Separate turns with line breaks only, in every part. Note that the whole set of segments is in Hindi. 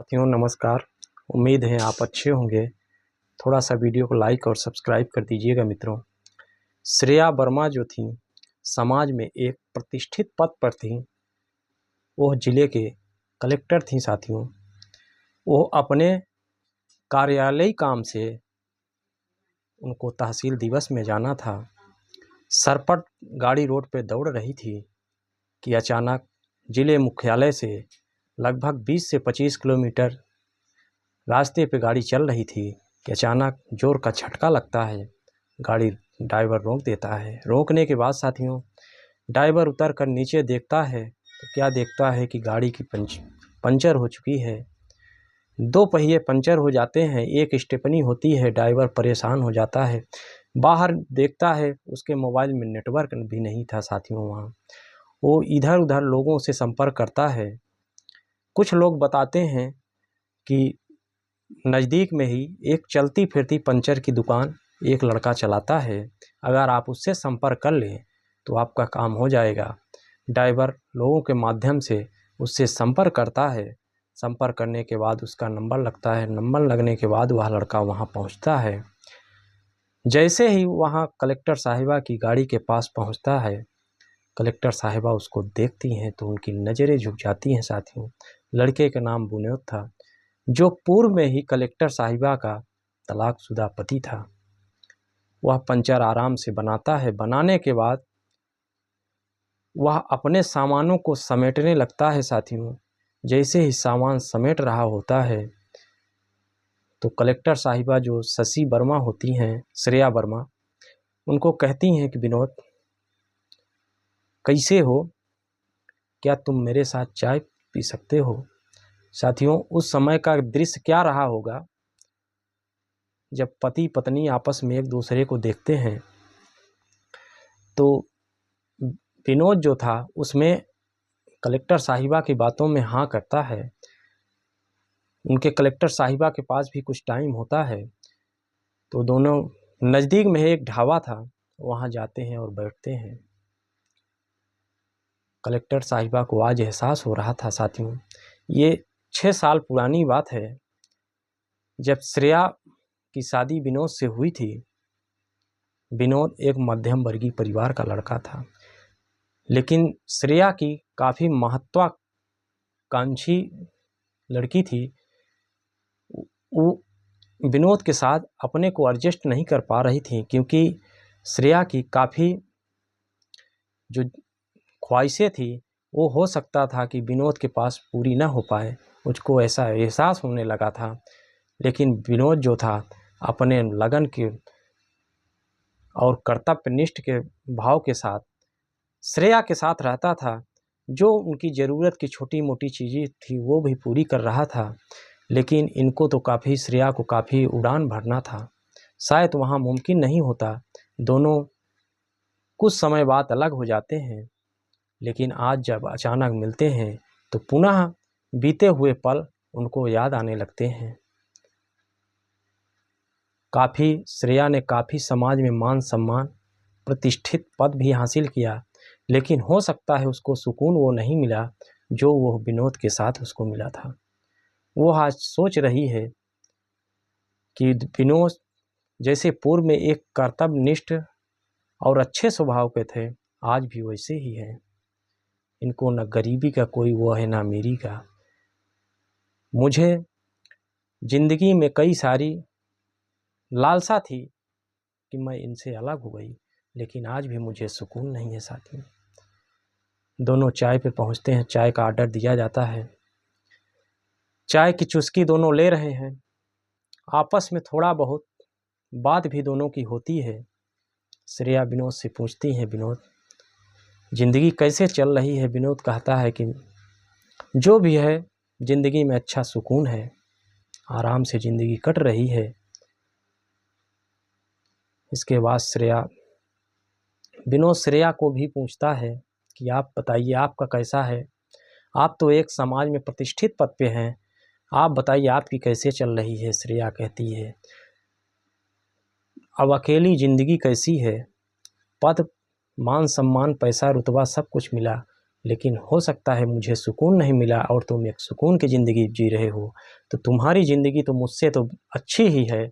साथियों नमस्कार। उम्मीद है आप अच्छे होंगे। थोड़ा सा वीडियो को लाइक और सब्सक्राइब कर दीजिएगा मित्रों। श्रेया वर्मा जो थी समाज में एक प्रतिष्ठित पद पर थी। वह जिले के कलेक्टर थी साथियों। वो अपने कार्यालयी काम से उनको तहसील दिवस में जाना था। सरपट गाड़ी रोड पे दौड़ रही थी कि अचानक जिले मुख्यालय से लगभग 20 से 25 किलोमीटर रास्ते पे गाड़ी चल रही थी कि अचानक जोर का झटका लगता है। गाड़ी ड्राइवर रोक देता है। रोकने के बाद साथियों ड्राइवर उतर कर नीचे देखता है तो क्या देखता है कि गाड़ी की पंचर हो चुकी है। 2 पहिए पंचर हो जाते हैं, एक स्टेपनी होती है। ड्राइवर परेशान हो जाता है। बाहर देखता है उसके मोबाइल में नेटवर्क भी नहीं था साथियों। वहाँ वो इधर उधर लोगों से संपर्क करता है। कुछ लोग बताते हैं कि नज़दीक में ही एक चलती फिरती पंचर की दुकान एक लड़का चलाता है। अगर आप उससे संपर्क कर लें तो आपका काम हो जाएगा। ड्राइवर लोगों के माध्यम से उससे संपर्क करता है। संपर्क करने के बाद उसका नंबर लगता है। नंबर लगने के बाद वह लड़का वहां पहुंचता है। जैसे ही वहां कलेक्टर साहिबा की गाड़ी के पास पहुंचता है, कलेक्टर साहिबा उसको देखती हैं तो उनकी नज़रें झुक जाती हैं साथियों। लड़के का नाम विनोद था, जो पूर्व में ही कलेक्टर साहिबा का तलाकशुदा पति था। वह पंचर आराम से बनाता है। बनाने के बाद वह अपने सामानों को समेटने लगता है साथियों। जैसे ही सामान समेट रहा होता है तो कलेक्टर साहिबा जो शशि वर्मा होती हैं, श्रेया वर्मा, उनको कहती हैं कि विनोद कैसे हो, क्या तुम मेरे साथ चाय पी सकते हो। साथियों उस समय का दृश्य क्या रहा होगा जब पति पत्नी आपस में एक दूसरे को देखते हैं। तो विनोद जो था उसमें कलेक्टर साहिबा की बातों में हाँ करता है। उनके कलेक्टर साहिबा के पास भी कुछ टाइम होता है तो दोनों नज़दीक में एक ढाबा था, वहाँ जाते हैं और बैठते हैं। कलेक्टर साहिबा को आज एहसास हो रहा था साथियों, ये 6 साल पुरानी बात है जब श्रेया की शादी विनोद से हुई थी। विनोद एक मध्यम वर्गीय परिवार का लड़का था, लेकिन श्रेया की काफ़ी महत्वाकांक्षी लड़की थी। वो विनोद के साथ अपने को एडजस्ट नहीं कर पा रही थी क्योंकि श्रेया की काफ़ी जो ख्वाहिशें थी वो हो सकता था कि विनोद के पास पूरी ना हो पाए। मुझको ऐसा एहसास होने लगा था। लेकिन विनोद जो था अपने लगन के और कर्तव्यनिष्ठ के भाव के साथ श्रेया के साथ रहता था। जो उनकी ज़रूरत की छोटी मोटी चीज़ें थी वो भी पूरी कर रहा था। लेकिन इनको तो काफ़ी श्रेया को काफ़ी उड़ान भरना था। शायद वहाँ मुमकिन नहीं होता। दोनों कुछ समय बाद अलग हो जाते हैं, लेकिन आज जब अचानक मिलते हैं तो पुनः बीते हुए पल उनको याद आने लगते हैं। काफ़ी श्रेया ने काफ़ी समाज में मान सम्मान प्रतिष्ठित पद भी हासिल किया, लेकिन हो सकता है उसको सुकून वो नहीं मिला जो वो विनोद के साथ उसको मिला था। वो आज सोच रही है कि विनोद जैसे पूर्व में एक कर्तव्यनिष्ठ और अच्छे स्वभाव के थे, आज भी वैसे ही हैं। इनको न गरीबी का कोई वो है ना अमीरी का। मुझे ज़िंदगी में कई सारी लालसा थी कि मैं इनसे अलग हो गई, लेकिन आज भी मुझे सुकून नहीं है साथी। दोनों चाय पे पहुंचते हैं। चाय का ऑर्डर दिया जाता है। चाय की चुस्की दोनों ले रहे हैं। आपस में थोड़ा बहुत बात भी दोनों की होती है। श्रेया विनोद से पूछती है, विनोद ज़िंदगी कैसे चल रही है। विनोद कहता है कि जो भी है ज़िंदगी में अच्छा सुकून है, आराम से ज़िंदगी कट रही है। इसके बाद विनोद श्रेया को भी पूछता है कि आप बताइए आपका कैसा है। आप तो एक समाज में प्रतिष्ठित पद पे हैं, आप बताइए आपकी कैसे चल रही है। श्रेया कहती है अब अकेली ज़िंदगी कैसी है। पद मान सम्मान पैसा रुतबा सब कुछ मिला, लेकिन हो सकता है मुझे सुकून नहीं मिला और तुम एक सुकून की ज़िंदगी जी रहे हो, तो तुम्हारी ज़िंदगी तो मुझसे तो अच्छी ही है।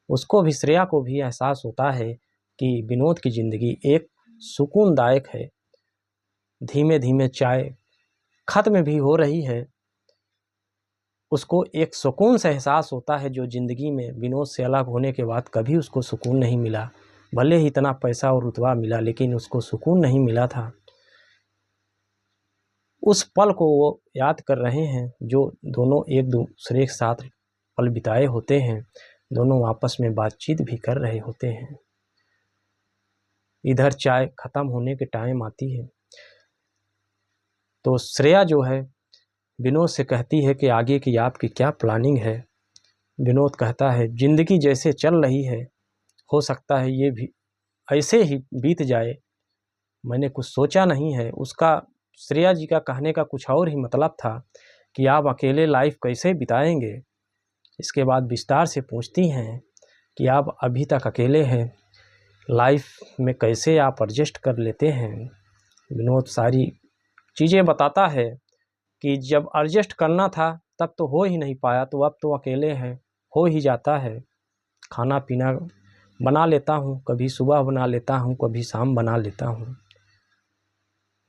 उसको भी, श्रेया को भी एहसास होता है कि विनोद की ज़िंदगी एक सुकूनदायक है। धीमे धीमे चाय ख़त्म भी हो रही है। उसको एक सुकून से एहसास होता है जो ज़िंदगी में विनोद से अलग होने के बाद कभी उसको सुकून नहीं मिला। भले ही इतना पैसा और रुतबा मिला, लेकिन उसको सुकून नहीं मिला था। उस पल को वो याद कर रहे हैं जो दोनों एक दूसरे के साथ पल बिताए होते हैं। दोनों आपस में बातचीत भी कर रहे होते हैं। इधर चाय ख़त्म होने के टाइम आती है तो श्रेया जो है विनोद से कहती है कि आगे की आपकी क्या प्लानिंग है। विनोद कहता है ज़िंदगी जैसे चल रही है, हो सकता है ये भी ऐसे ही बीत जाए, मैंने कुछ सोचा नहीं है। उसका, श्रेया जी का कहने का कुछ और ही मतलब था कि आप अकेले लाइफ कैसे बिताएंगे। इसके बाद विस्तार से पूछती हैं कि आप अभी तक अकेले हैं, लाइफ में कैसे आप एडजस्ट कर लेते हैं। विनोद सारी चीज़ें बताता है कि जब एडजस्ट करना था तब तो हो ही नहीं पाया, तो अब तो अकेले हैं, हो ही जाता है। खाना पीना बना लेता हूँ, कभी सुबह बना लेता हूँ, कभी शाम बना लेता हूँ।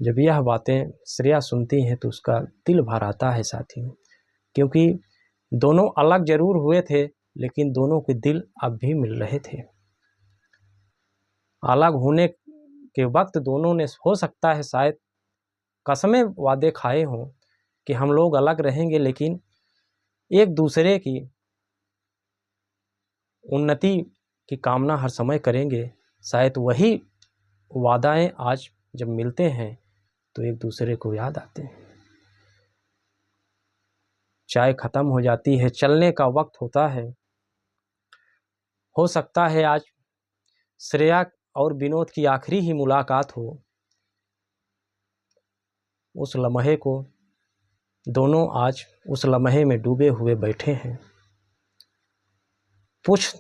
जब यह बातें श्रेया सुनती हैं तो उसका दिल भर आता है साथियों, क्योंकि दोनों अलग ज़रूर हुए थे लेकिन दोनों के दिल अब भी मिल रहे थे। अलग होने के वक्त दोनों ने, हो सकता है शायद कसमें वादे खाए हों कि हम लोग अलग रहेंगे, लेकिन एक दूसरे की उन्नति की कामना हर समय करेंगे। शायद वही वादाएं आज जब मिलते हैं तो एक दूसरे को याद आते हैं। चाय ख़त्म हो जाती है, चलने का वक्त होता है। हो सकता है आज श्रेया और विनोद की आखिरी ही मुलाकात हो। उस लम्हे को दोनों आज उस लम्हे में डूबे हुए बैठे हैं। कुछ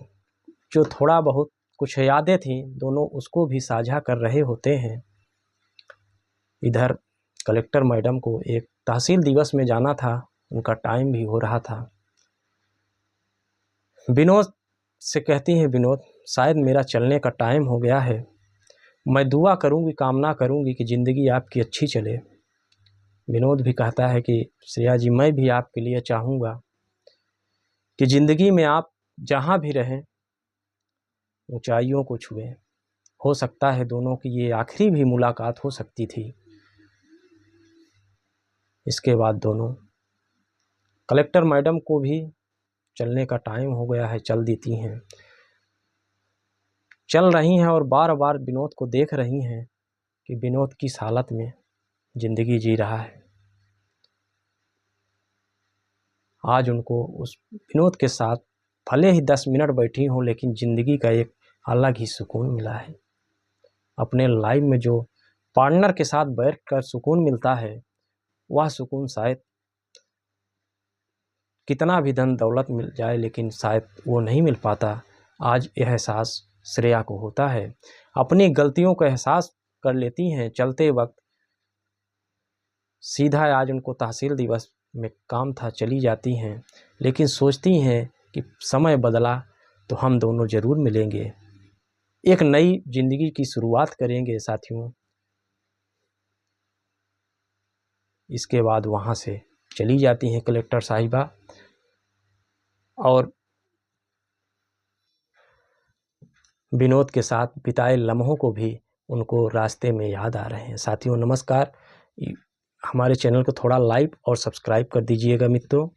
जो थोड़ा बहुत कुछ यादें थीं दोनों उसको भी साझा कर रहे होते हैं। इधर कलेक्टर मैडम को एक तहसील दिवस में जाना था, उनका टाइम भी हो रहा था। विनोद से कहती हैं, विनोद शायद मेरा चलने का टाइम हो गया है, मैं दुआ करूंगी, कामना करूंगी कि ज़िंदगी आपकी अच्छी चले। विनोद भी कहता है कि श्रेया जी, मैं भी आपके लिए चाहूँगा कि ज़िंदगी में आप जहाँ भी रहें ऊंचाइयों को छुएं। हो सकता है दोनों की ये आखिरी भी मुलाकात हो सकती थी। इसके बाद दोनों, कलेक्टर मैडम को भी चलने का टाइम हो गया है, चल देती हैं। चल रही हैं और बार बार विनोद को देख रही हैं कि विनोद किस हालत में ज़िंदगी जी रहा है। आज उनको उस विनोद के साथ भले ही 10 मिनट बैठी हों, लेकिन ज़िंदगी का एक अलग ही सुकून मिला है। अपने लाइफ में जो पार्टनर के साथ बैठकर सुकून मिलता है, वह सुकून शायद कितना भी धन दौलत मिल जाए लेकिन शायद वो नहीं मिल पाता। आज यह एहसास श्रेया को होता है। अपनी गलतियों का एहसास कर लेती हैं चलते वक्त। सीधा आज उनको तहसील दिवस में काम था, चली जाती हैं, लेकिन सोचती हैं कि समय बदला तो हम दोनों ज़रूर मिलेंगे, एक नई ज़िंदगी की शुरुआत करेंगे साथियों। इसके बाद वहाँ से चली जाती हैं कलेक्टर साहिबा और विनोद के साथ बिताए लम्हों को भी उनको रास्ते में याद आ रहे हैं। साथियों नमस्कार, हमारे चैनल को थोड़ा लाइक और सब्सक्राइब कर दीजिएगा मित्रों।